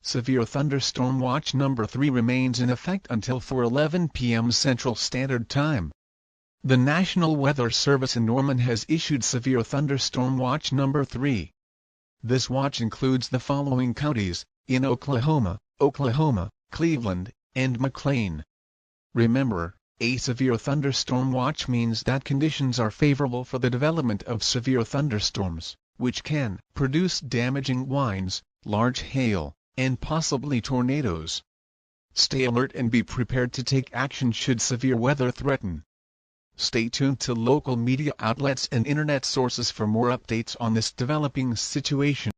Severe thunderstorm watch number 3 remains in effect until 4:11 p.m. Central Standard Time. The National Weather Service in Norman has issued severe thunderstorm watch number 3. This watch includes the following counties, in Oklahoma, Cleveland, and McLean. Remember, a severe thunderstorm watch means that conditions are favorable for the development of severe thunderstorms, which can produce damaging winds, large hail, and possibly tornadoes. Stay alert and be prepared to take action should severe weather threaten. Stay tuned to local media outlets and internet sources for more updates on this developing situation.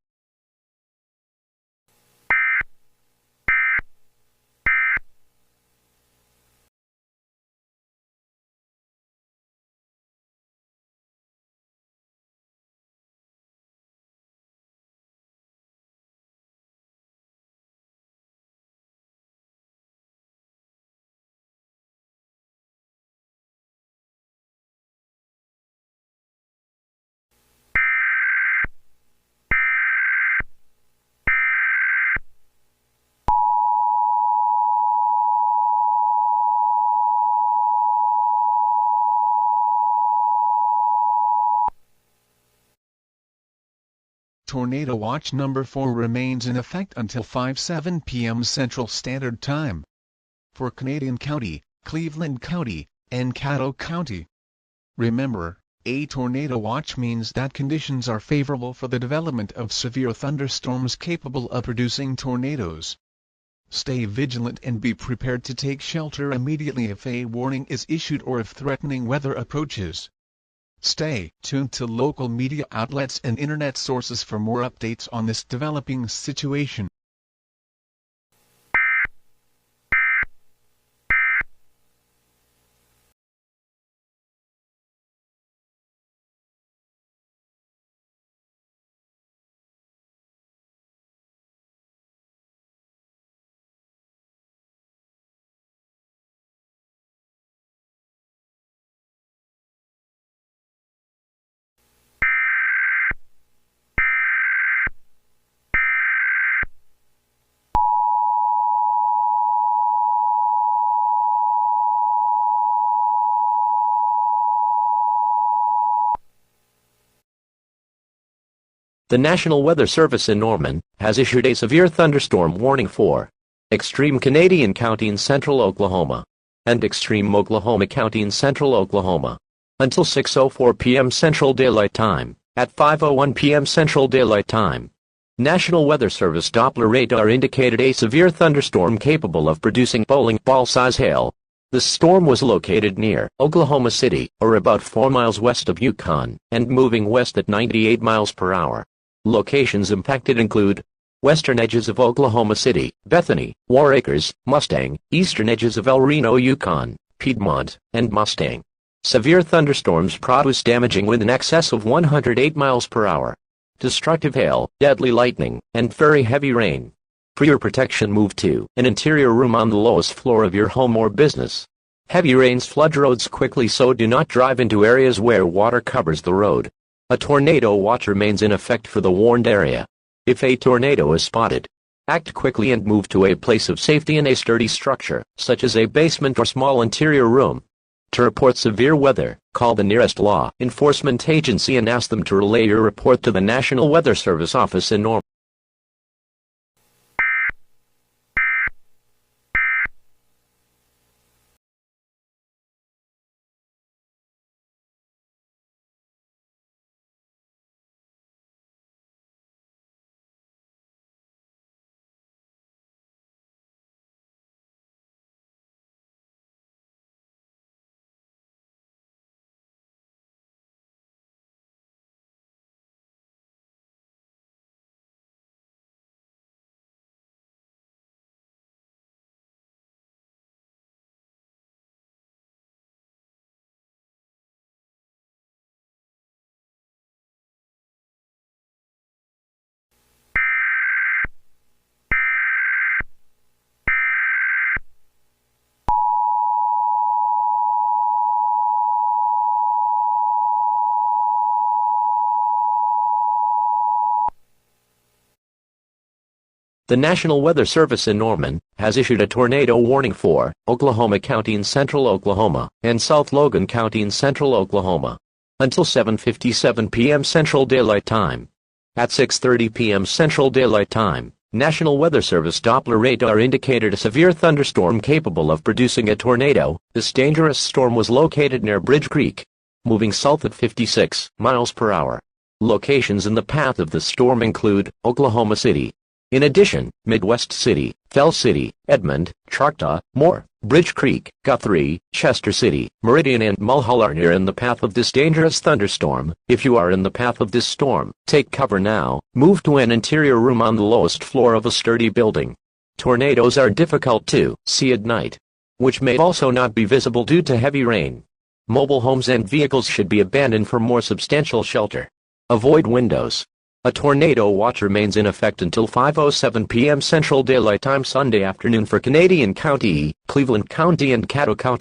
Tornado watch number 4 remains in effect until 5:07 p.m. Central Standard Time. For Canadian County, Cleveland County, and Caddo County. Remember, a tornado watch means that conditions are favorable for the development of severe thunderstorms capable of producing tornadoes. Stay vigilant and be prepared to take shelter immediately if a warning is issued or if threatening weather approaches. Stay tuned to local media outlets and internet sources for more updates on this developing situation. The National Weather Service in Norman has issued a severe thunderstorm warning for extreme Canadian County in central Oklahoma and extreme Oklahoma County in central Oklahoma until 6:04 p.m. Central Daylight Time. At 5:01 p.m. Central Daylight Time, National Weather Service Doppler radar indicated a severe thunderstorm capable of producing bowling ball-size hail. The storm was located near Oklahoma City, or about 4 miles west of Yukon, and moving west at 98 miles per hour. Locations impacted include western edges of Oklahoma City, Bethany, War Acres, Mustang, eastern edges of El Reno, Yukon, Piedmont, and Mustang. Severe thunderstorms produce damaging wind in excess of 108 miles per hour, destructive hail, deadly lightning, and very heavy rain. For your protection, move to an interior room on the lowest floor of your home or business. Heavy rains flood roads quickly, so do not drive into areas where water covers the road. A tornado watch remains in effect for the warned area. If a tornado is spotted, act quickly and move to a place of safety in a sturdy structure, such as a basement or small interior room. To report severe weather, call the nearest law enforcement agency and ask them to relay your report to the National Weather Service office in Norman. The National Weather Service in Norman has issued a tornado warning for Oklahoma County in central Oklahoma and South Logan County in central Oklahoma until 7:57 p.m. Central Daylight Time. At 6:30 p.m. Central Daylight Time, National Weather Service Doppler radar indicated a severe thunderstorm capable of producing a tornado. This dangerous storm was located near Bridge Creek, moving south at 56 miles per hour. Locations in the path of the storm include Oklahoma City. In addition, Midwest City, Fell City, Edmond, Choctaw, Moore, Bridge Creek, Guthrie, Chester City, Meridian and Mulhall are near in the path of this dangerous thunderstorm. If you are in the path of this storm, take cover now. Move to an interior room on the lowest floor of a sturdy building. Tornadoes are difficult to see at night, which may also not be visible due to heavy rain. Mobile homes and vehicles should be abandoned for more substantial shelter. Avoid windows. A tornado watch remains in effect until 5:07 p.m. Central Daylight Time Sunday afternoon for Canadian County, Cleveland County and Caddo County.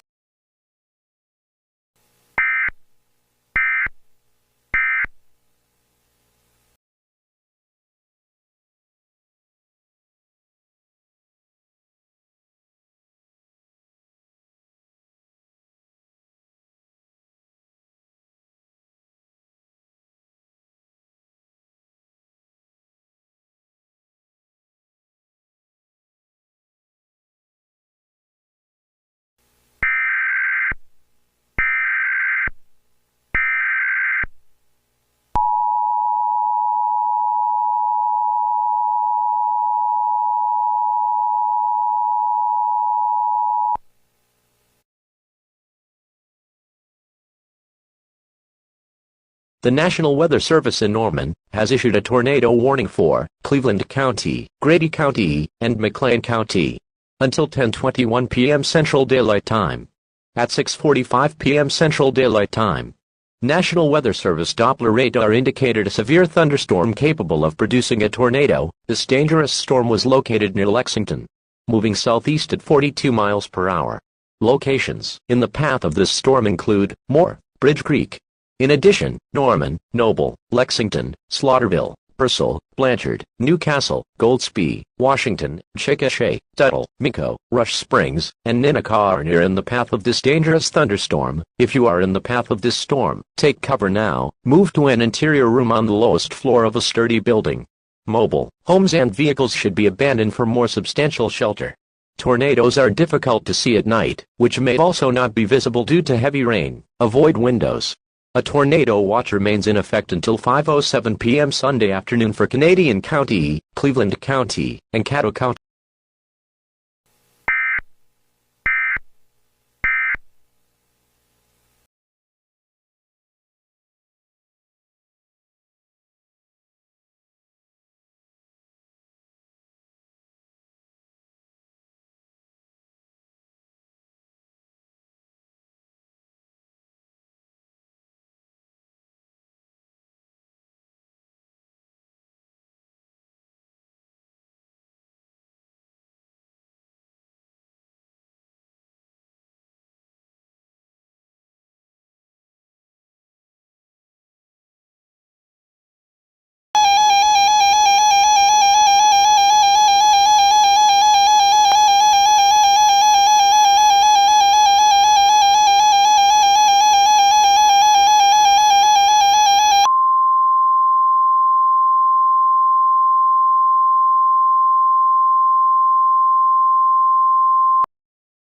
The National Weather Service in Norman has issued a tornado warning for Cleveland County, Grady County, and McLean County until 10:21 p.m. Central Daylight Time. At 6:45 p.m. Central Daylight Time, National Weather Service Doppler radar indicated a severe thunderstorm capable of producing a tornado. This dangerous storm was located near Lexington, moving southeast at 42 miles per hour. Locations in the path of this storm include Moore, Bridge Creek. In addition, Norman, Noble, Lexington, Slaughterville, Purcell, Blanchard, Newcastle, Goldsby, Washington, Chickasha, Tuttle, Minco, Rush Springs, and Ninnekah are near in the path of this dangerous thunderstorm. If you are in the path of this storm, take cover now. Move to an interior room on the lowest floor of a sturdy building. Mobile homes and vehicles should be abandoned for more substantial shelter. Tornadoes are difficult to see at night, which may also not be visible due to heavy rain. Avoid windows. A tornado watch remains in effect until 5:07 p.m. Sunday afternoon for Canadian County, Cleveland County, and Caddo County.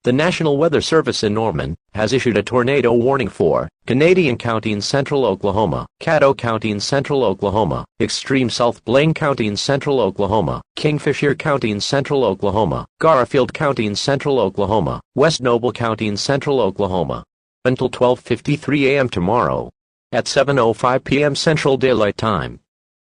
The National Weather Service in Norman has issued a tornado warning for Canadian County in central Oklahoma, Caddo County in central Oklahoma, extreme South Blaine County in central Oklahoma, Kingfisher County in central Oklahoma, Garfield County in central Oklahoma, West Noble County in central Oklahoma, until 12:53 a.m. tomorrow. At 7:05 p.m. Central Daylight Time,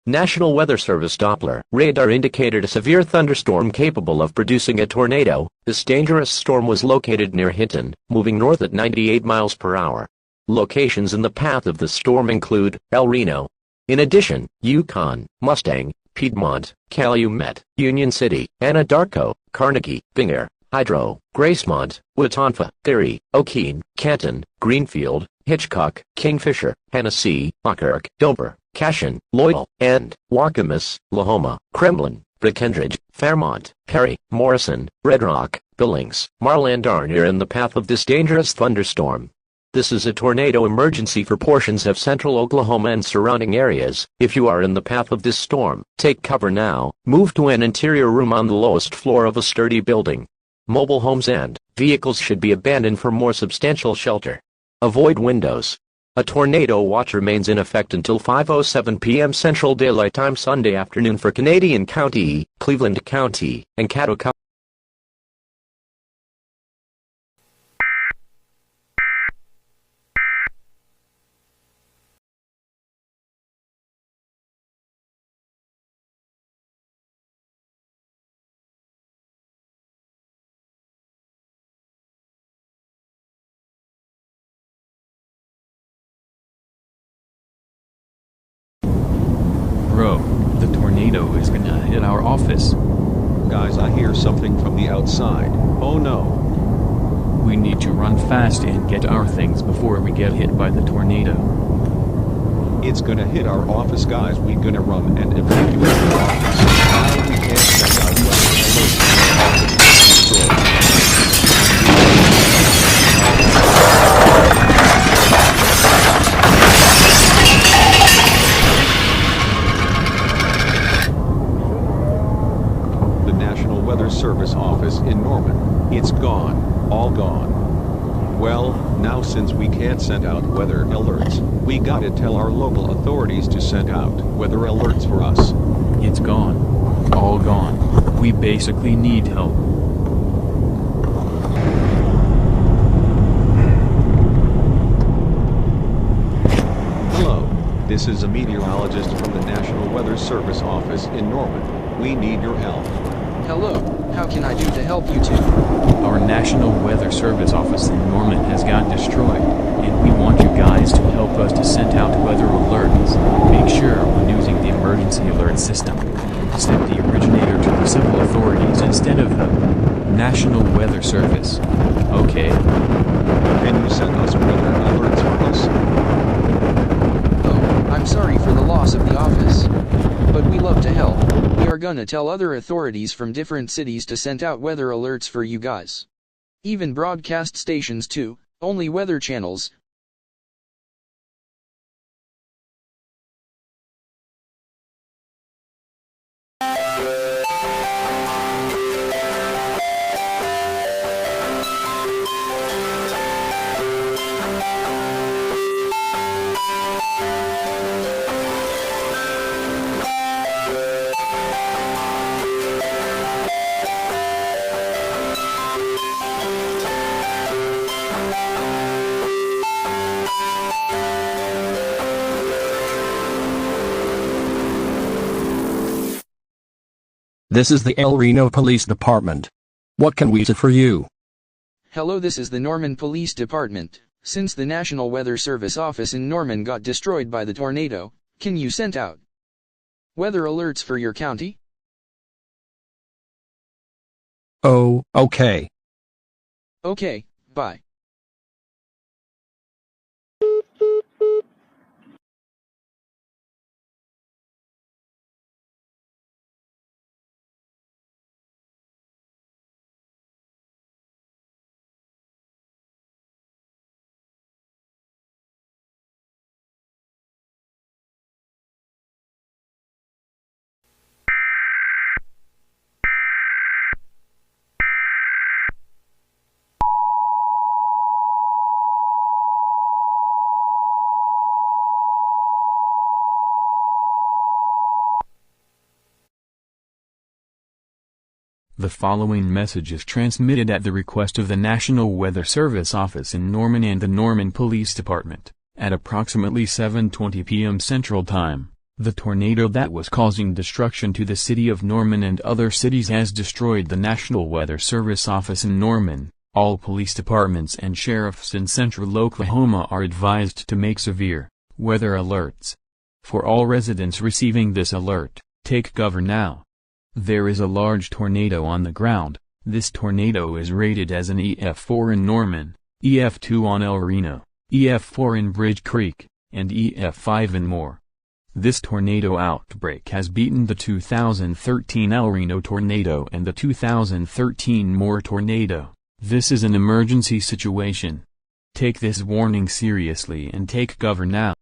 National Weather Service Doppler radar indicated a severe thunderstorm capable of producing a tornado. This dangerous storm was located near Hinton, moving north at 98 miles per hour. Locations in the path of the storm include El Reno. In addition, Yukon, Mustang, Piedmont, Calumet, Union City, Anadarko, Carnegie, Binger, Hydro, Gracemont, Watonfa, Erie, O'Keene, Canton, Greenfield, Hitchcock, Kingfisher, Hennessy, Buckirk, Dover, Cashin, Loyal, and Wakamis, Lahoma, Kremlin, Breckenridge, Fairmont, Perry, Morrison, Red Rock, Billings, Marland are near in the path of this dangerous thunderstorm. This is a tornado emergency for portions of central Oklahoma and surrounding areas. If you are in the path of this storm, take cover now. Move to an interior room on the lowest floor of a sturdy building. Mobile homes and vehicles should be abandoned for more substantial shelter. Avoid windows. A tornado watch remains in effect until 5:07 p.m. Central Daylight Time Sunday afternoon for Canadian County, Cleveland County, and Caddo County. Bro, the tornado is gonna hit our office. Guys, I hear something from the outside. Oh no. We need to run fast and get our things before we get hit by the tornado. It's gonna hit our office, guys. We gonna run and evacuate the office. Now we can't send out weapons. The National Weather Service office in Norman. It's gone. All gone. Well, now since we can't send out weather alerts, we gotta tell our local authorities to send out weather alerts for us. It's gone. All gone. We basically need help. Hello, this is a meteorologist from the National Weather Service office in Norman. We need your help. Hello, how can I do to help you two? Our National Weather Service office in Norman has got destroyed, and we want you guys to help us to send out weather alerts. Make sure when using the emergency alert system, set the originator to the civil authorities instead of the National Weather Service. Okay? Can you send us weather alerts for us? Oh, I'm sorry for the loss of the office. But we love to help. We are gonna tell other authorities from different cities to send out weather alerts for you guys. Even broadcast stations too, only weather channels. This is the El Reno Police Department. What can we do for you? Hello, this is the Norman Police Department. Since the National Weather Service office in Norman got destroyed by the tornado, can you send out weather alerts for your county? Oh, okay. Okay, bye. The following message is transmitted at the request of the National Weather Service office in Norman and the Norman Police Department. At approximately 7:20 p.m. Central Time, the tornado that was causing destruction to the city of Norman and other cities has destroyed the National Weather Service office in Norman. All police departments and sheriffs in central Oklahoma are advised to make severe weather alerts. For all residents receiving this alert, take cover now. There is a large tornado on the ground. This tornado is rated as an EF4 in Norman, EF2 on El Reno, EF4 in Bridge Creek, and EF5 in Moore. This tornado outbreak has beaten the 2013 El Reno tornado and the 2013 Moore tornado. This is an emergency situation. Take this warning seriously and take cover now.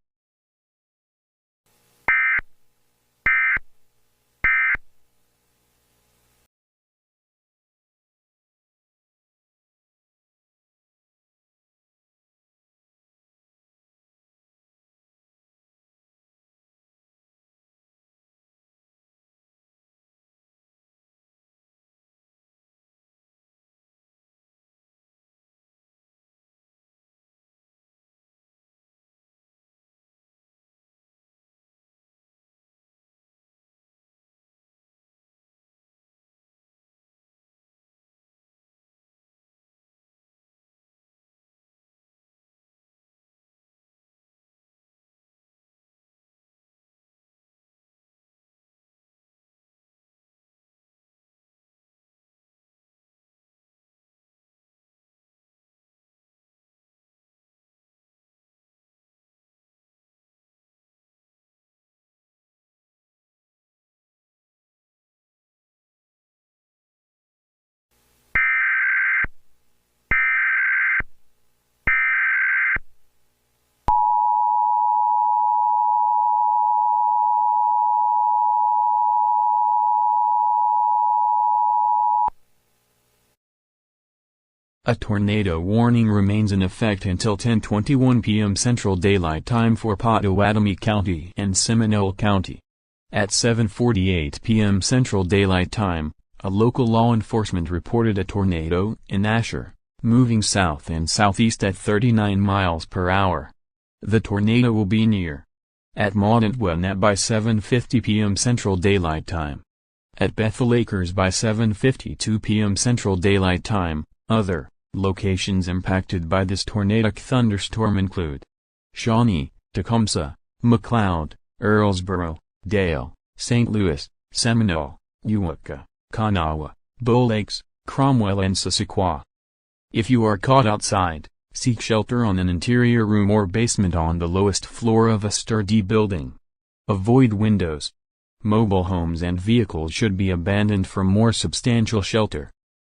A tornado warning remains in effect until 10:21 p.m. Central Daylight Time for Pottawatomie County and Seminole County. At 7:48 p.m. Central Daylight Time, a local law enforcement reported a tornado in Asher, moving south and southeast at 39 miles per hour. The tornado will be near at Montantwanet by 7:50 p.m. Central Daylight Time. At Bethel Acres by 7:52 p.m. Central Daylight Time. Other locations impacted by this tornadic thunderstorm include Shawnee, Tecumseh, McLeod, Earlsboro, Dale, St. Louis, Seminole, Uwaka, Kanawha, Bull Lakes, Cromwell and Sissequa. If you are caught outside, seek shelter on an interior room or basement on the lowest floor of a sturdy building. Avoid windows. Mobile homes and vehicles should be abandoned for more substantial shelter.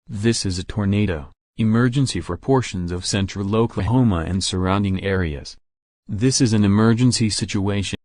This is a tornado emergency for portions of central Oklahoma and surrounding areas. This is an emergency situation.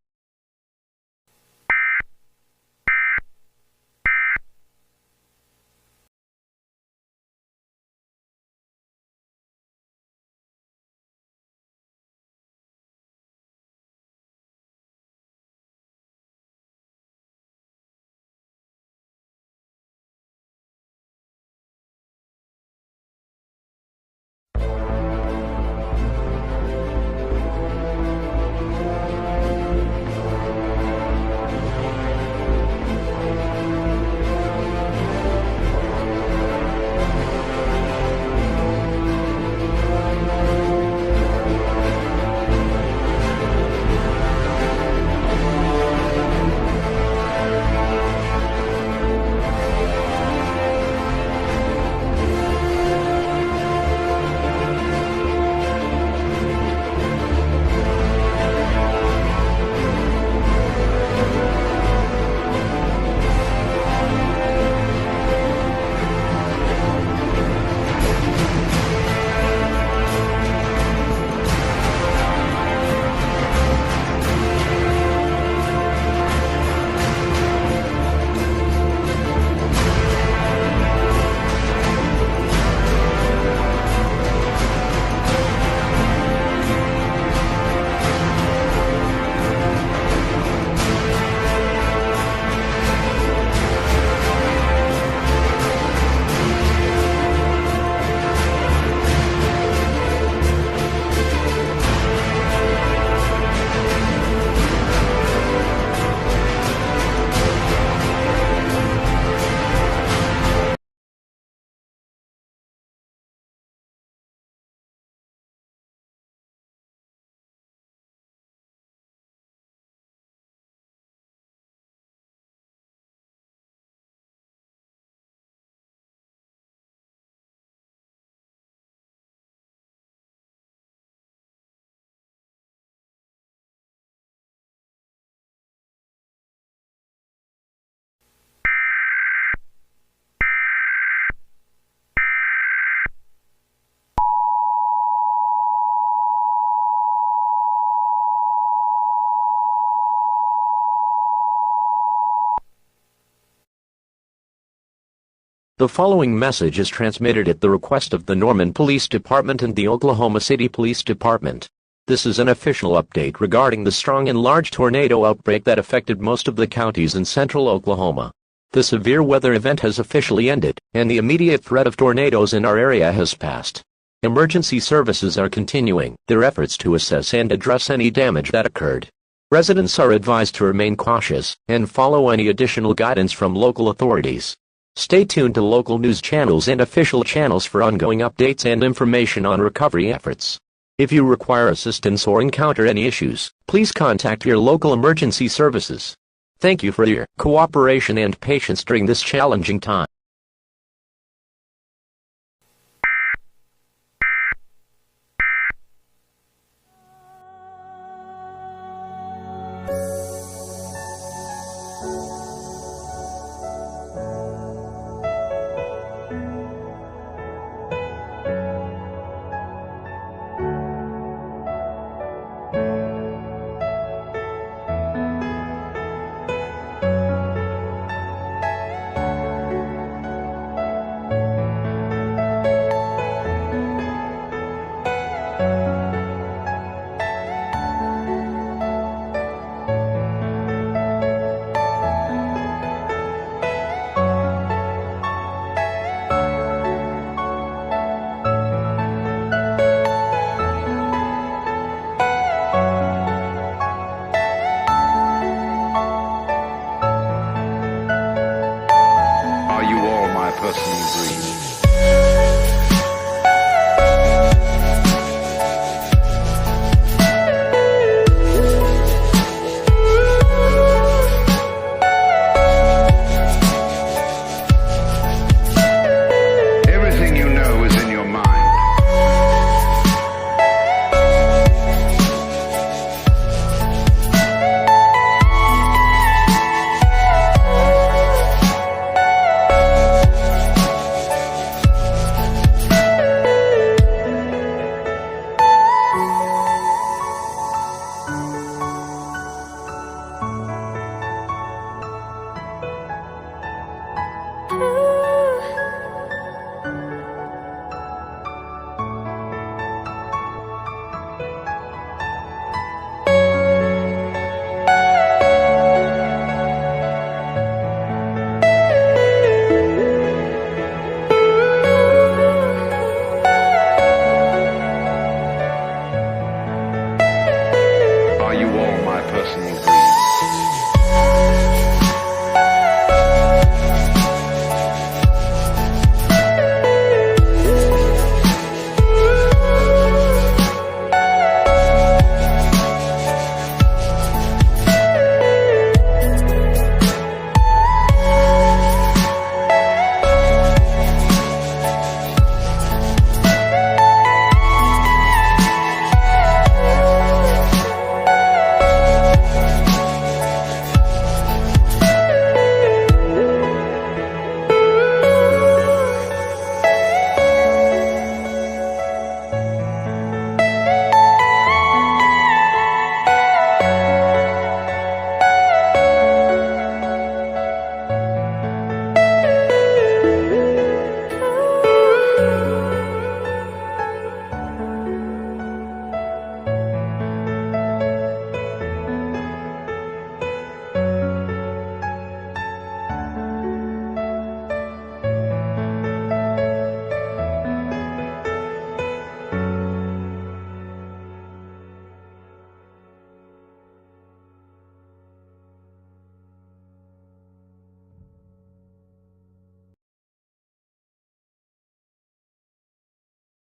The following message is transmitted at the request of the Norman Police Department and the Oklahoma City Police Department. This is an official update regarding the strong and large tornado outbreak that affected most of the counties in central Oklahoma. The severe weather event has officially ended, and the immediate threat of tornadoes in our area has passed. Emergency services are continuing their efforts to assess and address any damage that occurred. Residents are advised to remain cautious and follow any additional guidance from local authorities. Stay tuned to local news channels and official channels for ongoing updates and information on recovery efforts. If you require assistance or encounter any issues, please contact your local emergency services. Thank you for your cooperation and patience during this challenging time.